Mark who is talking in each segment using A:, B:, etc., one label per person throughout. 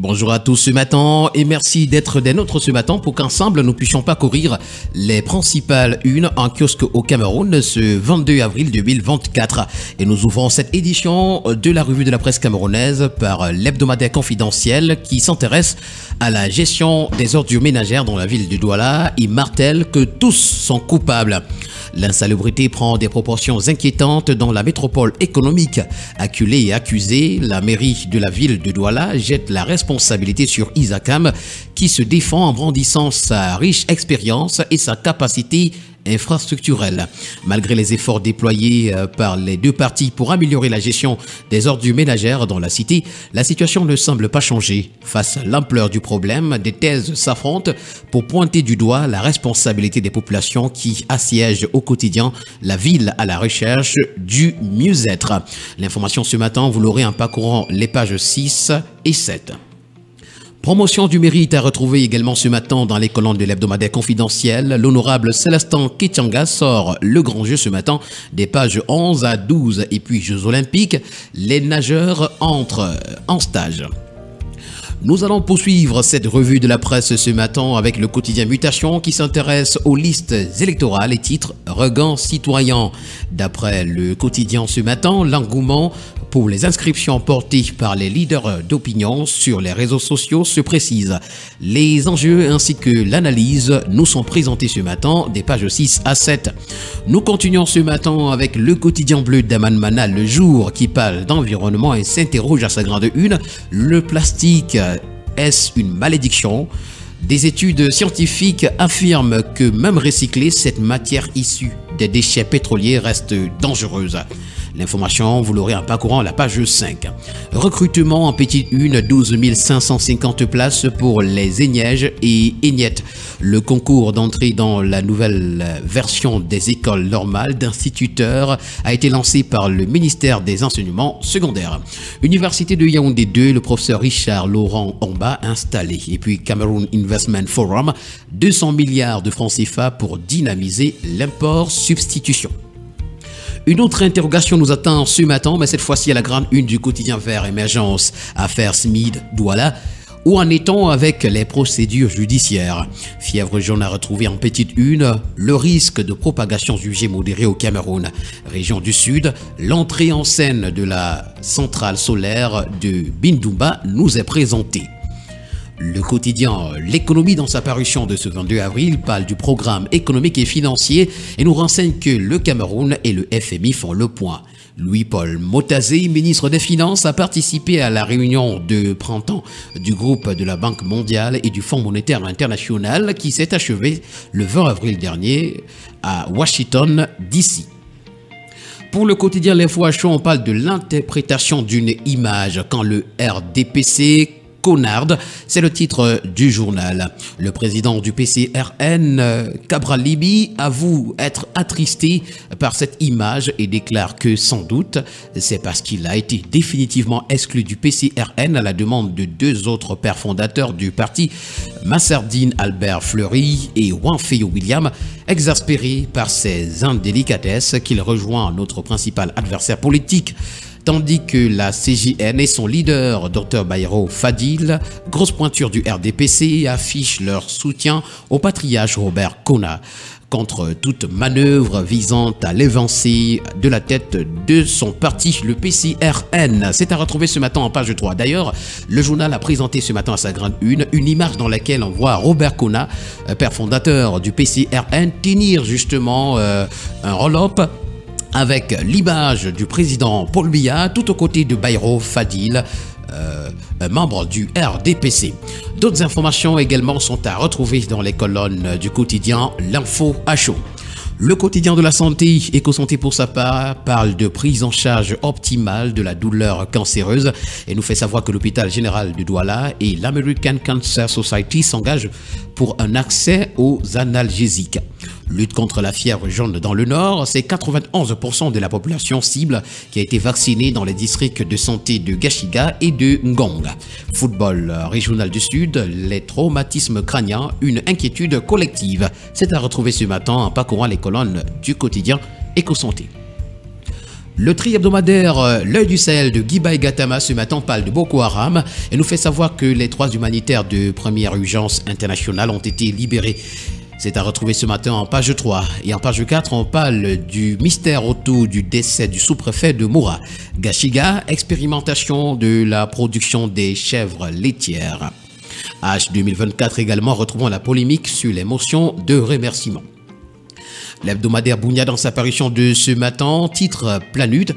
A: Bonjour à tous ce matin et merci d'être des nôtres ce matin pour qu'ensemble nous puissions parcourir les principales unes en kiosque au Cameroun ce 22 avril 2024. Et nous ouvrons cette édition de la revue de la presse camerounaise par l'hebdomadaire confidentiel qui s'intéresse à la gestion des ordures ménagères dans la ville de Douala et martèle que tous sont coupables. L'insalubrité prend des proportions inquiétantes dans la métropole économique. Acculée et accusée, la mairie de la ville de Douala jette la responsabilité sur Isakam qui se défend en brandissant sa riche expérience et sa capacité infrastructurelle. Malgré les efforts déployés par les deux parties pour améliorer la gestion des ordures ménagères dans la cité, la situation ne semble pas changer. Face à l'ampleur du problème, des thèses s'affrontent pour pointer du doigt la responsabilité des populations qui assiègent au quotidien la ville à la recherche du mieux-être. L'information ce matin, vous l'aurez en parcourant les pages 6 et 7. Promotion du mérite à retrouver également ce matin dans les colonnes de l'hebdomadaire confidentiel. L'honorable Célestin Kétianga sort le grand jeu ce matin des pages 11 à 12. Et puis Jeux Olympiques, les nageurs entrent en stage. Nous allons poursuivre cette revue de la presse ce matin avec le quotidien Mutation qui s'intéresse aux listes électorales et titre Regain citoyen. D'après le quotidien ce matin, l'engouement pour les inscriptions portées par les leaders d'opinion sur les réseaux sociaux se précise. Les enjeux ainsi que l'analyse nous sont présentés ce matin des pages 6 à 7. Nous continuons ce matin avec le quotidien bleu d'Aman Mana Le Jour qui parle d'environnement et s'interroge à sa grande une. Le plastique, est-ce une malédiction ? Des études scientifiques affirment que même recyclée, cette matière issue des déchets pétroliers reste dangereuse. L'information, vous l'aurez en parcourant la page 5. Recrutement en petite une, 12 550 places pour les Aigneges et Aignettes. Le concours d'entrée dans la nouvelle version des écoles normales d'instituteurs a été lancé par le ministère des Enseignements secondaires. Université de Yaoundé 2, le professeur Richard Laurent Omba installé. Et puis Cameroon Investment Forum, 200 milliards de francs CFA pour dynamiser l'import-substitution. Une autre interrogation nous attend ce matin, mais cette fois-ci à la grande une du quotidien Vert Émergence. Affaire Smith Douala. Où en est-on avec les procédures judiciaires? Fièvre jaune a retrouvé en petite une le risque de propagation jugée modérée au Cameroun. Région du Sud, l'entrée en scène de la centrale solaire de Bindoumba nous est présentée. Le quotidien L'économie dans sa parution de ce 22 avril parle du programme économique et financier et nous renseigne que le Cameroun et le FMI font le point. Louis-Paul Motazé, ministre des Finances, a participé à la réunion de printemps du groupe de la Banque mondiale et du Fonds monétaire international qui s'est achevée le 20 avril dernier à Washington, D.C. Pour le quotidien L'Info à chaud, on parle de l'interprétation d'une image quand le RDPC Conard, c'est le titre du journal. Le président du PCRN, Cabral Libi, avoue être attristé par cette image et déclare que sans doute c'est parce qu'il a été définitivement exclu du PCRN à la demande de deux autres pères fondateurs du parti, Massardine Albert Fleury et Wanfeyo William, exaspéré par ces indélicatesses qu'il rejoint notre principal adversaire politique. Tandis que la CJN et son leader, Dr Bayrou Fadil, grosse pointure du RDPC, affichent leur soutien au patriarche Robert Kona contre toute manœuvre visant à l'évincer de la tête de son parti, le PCRN. C'est à retrouver ce matin en page 3. D'ailleurs, le journal a présenté ce matin à sa grande une image dans laquelle on voit Robert Kona, père fondateur du PCRN, tenir justement un roll-up avec l'image du président Paul Biya tout aux côtés de Bayrou Fadil, un membre du RDPC. D'autres informations également sont à retrouver dans les colonnes du quotidien L'Info à chaud. Le quotidien de la santé, Éco-Santé pour sa part, parle de prise en charge optimale de la douleur cancéreuse et nous fait savoir que l'hôpital général de Douala et l'American Cancer Society s'engagent pour un accès aux analgésiques. Lutte contre la fièvre jaune dans le Nord, c'est 91% de la population cible qui a été vaccinée dans les districts de santé de Gashiga et de Ngong. Football régional du Sud, les traumatismes crâniens, une inquiétude collective. C'est à retrouver ce matin en parcourant les colonnes du quotidien Éco-Santé. Le tri hebdomadaire L'œil du Sahel de Guiba et Gatama ce matin parle de Boko Haram et nous fait savoir que les 3 humanitaires de première urgence internationale ont été libérés. C'est à retrouver ce matin en page 3. Et en page 4, on parle du mystère autour du décès du sous-préfet de Moura. Gashiga, expérimentation de la production des chèvres laitières. H 2024 également, retrouvons la polémique sur les motions de remerciement. L'hebdomadaire Bounia dans sa parution de ce matin, titre Planude,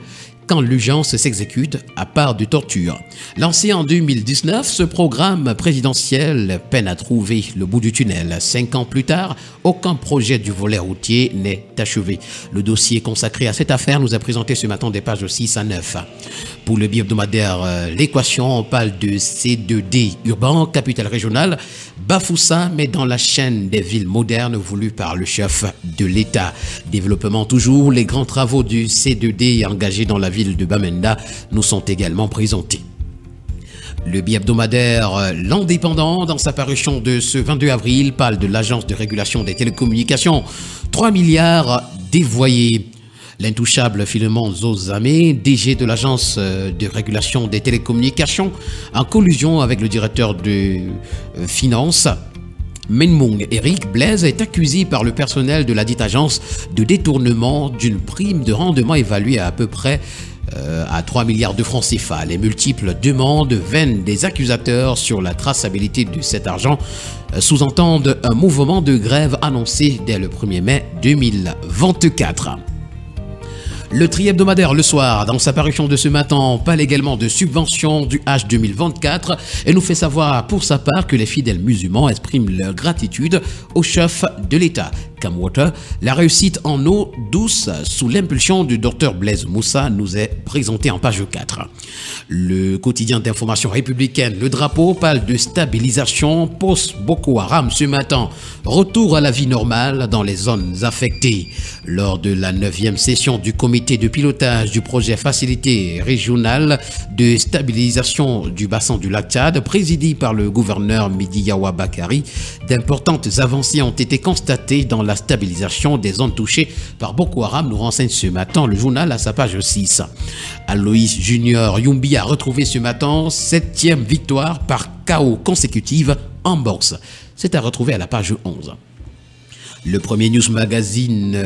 A: quand l'urgence s'exécute à part de torture. Lancé en 2019, ce programme présidentiel peine à trouver le bout du tunnel. 5 ans plus tard, aucun projet du volet routier n'est achevé. Le dossier consacré à cette affaire nous a présenté ce matin des pages 6 à 9. Pour le bi-hebdomadaire L'équation, on parle de C2D urbain, capitale régionale, Bafoussa, mais dans la chaîne des villes modernes voulues par le chef de l'État. Développement toujours, les grands travaux du C2D engagés dans la ville de Bamenda nous sont également présentés. Le bi-hebdomadaire L'Indépendant, dans sa parution de ce 22 avril, parle de l'Agence de régulation des télécommunications. 3 milliards dévoyés. L'intouchable Philemon Zozamé, DG de l'Agence de régulation des télécommunications, en collusion avec le directeur de Finances, Menmung Eric Blaise, est accusé par le personnel de la dite agence de détournement d'une prime de rendement évaluée à peu près à 3 milliards de francs CFA. Les multiples demandes vaines des accusateurs sur la traçabilité de cet argent sous-entendent un mouvement de grève annoncé dès le 1er mai 2024. Le tri hebdomadaire Le Soir, dans sa parution de ce matin, parle également de subventions du H 2024 et nous fait savoir pour sa part que les fidèles musulmans expriment leur gratitude au chef de l'État. Camwater, la réussite en eau douce sous l'impulsion du docteur Blaise Moussa nous est présentée en page 4. Le quotidien d'information républicaine Le Drapeau parle de stabilisation post-Boko Haram ce matin. Retour à la vie normale dans les zones affectées. Lors de la 9e session du comité de pilotage du projet facilité régional de stabilisation du bassin du lac Tchad, présidé par le gouverneur Midiyawa Bakari, d'importantes avancées ont été constatées dans la stabilisation des zones touchées par Boko Haram, nous renseigne ce matin le journal à sa page 6. Aloïs Junior Yumbi a retrouvé ce matin 7e victoire par KO consécutive en boxe. C'est à retrouver à la page 11. Le premier news magazine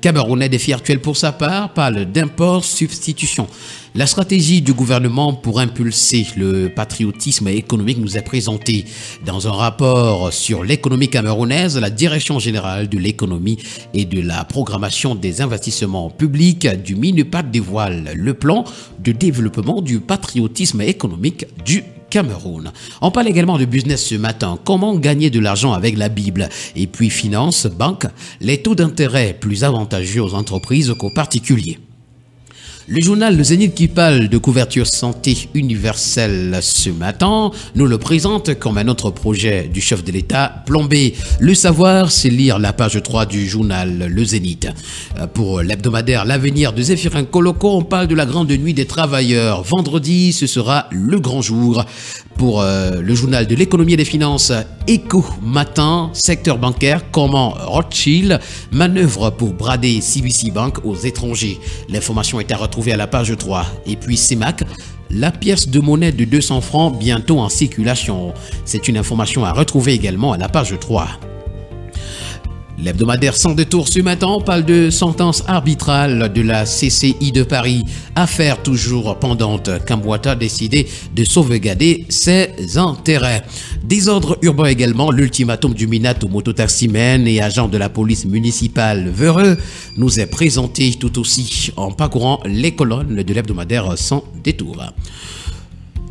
A: camerounais Défi Actuel pour sa part parle d'import-substitution. La stratégie du gouvernement pour impulser le patriotisme économique nous est présentée dans un rapport sur l'économie camerounaise. La Direction générale de l'économie et de la programmation des investissements publics du MINEPAD dévoile le plan de développement du patriotisme économique du Cameroun. On parle également de business ce matin. Comment gagner de l'argent avec la Bible? Et puis finance, banque, les taux d'intérêt plus avantageux aux entreprises qu'aux particuliers. Le journal Le Zénith qui parle de couverture santé universelle ce matin nous le présente comme un autre projet du chef de l'État plombé. Le savoir, c'est lire la page 3 du journal Le Zénith. Pour l'hebdomadaire L'Avenir de Zéphirin Koloko, on parle de la grande nuit des travailleurs. Vendredi, ce sera le grand jour. Pour le journal de l'économie et des finances, Éco Matin, secteur bancaire, comment Rothschild manœuvre pour brader CBC Bank aux étrangers. L'information est à retrouver à la page 3. Et puis CEMAC, la pièce de monnaie de 200 francs bientôt en circulation. C'est une information à retrouver également à la page 3. L'hebdomadaire Sans détour ce matin parle de sentence arbitrale de la CCI de Paris. Affaire toujours pendante. Camboata a décidé de sauvegarder ses intérêts. Désordre urbain également. L'ultimatum du MINAT aux mototaximens et agents de la police municipale Veureux nous est présenté tout aussi en parcourant les colonnes de l'hebdomadaire Sans détour.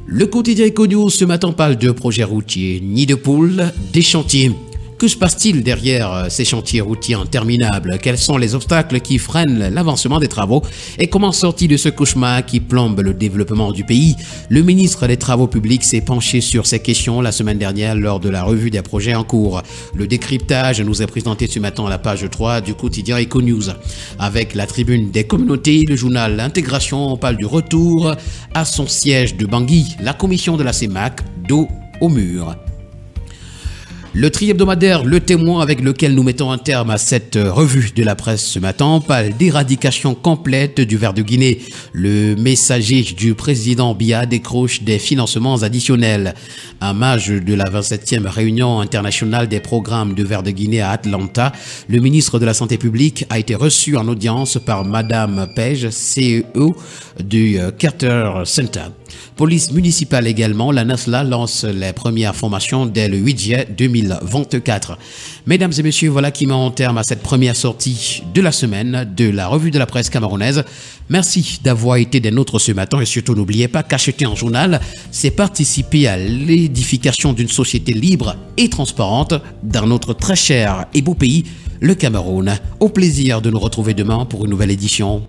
A: Le quotidien Econews ce matin parle de projets routiers, nid de poule, des chantiers. Que se passe-t-il derrière ces chantiers routiers interminables? Quels sont les obstacles qui freinent l'avancement des travaux? Et comment sortir de ce cauchemar qui plombe le développement du pays? Le ministre des Travaux publics s'est penché sur ces questions la semaine dernière lors de la revue des projets en cours. Le décryptage nous est présenté ce matin à la page 3 du quotidien Econews. Avec la tribune des communautés, le journal L'Intégration parle du retour à son siège de Bangui, la commission de la CEMAC, dos au mur. Le tri-hebdomadaire, le témoin avec lequel nous mettons un terme à cette revue de la presse ce matin, parle d'éradication complète du ver de Guinée. Le messager du président Biya décroche des financements additionnels. En marge de la 27e réunion internationale des programmes de ver de Guinée à Atlanta, le ministre de la Santé publique a été reçu en audience par Madame Page, CEO du Carter Center. Police municipale également, la NASLA lance les premières formations dès le 8 juillet 2024. Mesdames et messieurs, voilà qui met en terme à cette première sortie de la semaine de la revue de la presse camerounaise. Merci d'avoir été des nôtres ce matin et surtout n'oubliez pas qu'acheter un journal, c'est participer à l'édification d'une société libre et transparente dans notre très cher et beau pays, le Cameroun. Au plaisir de nous retrouver demain pour une nouvelle édition.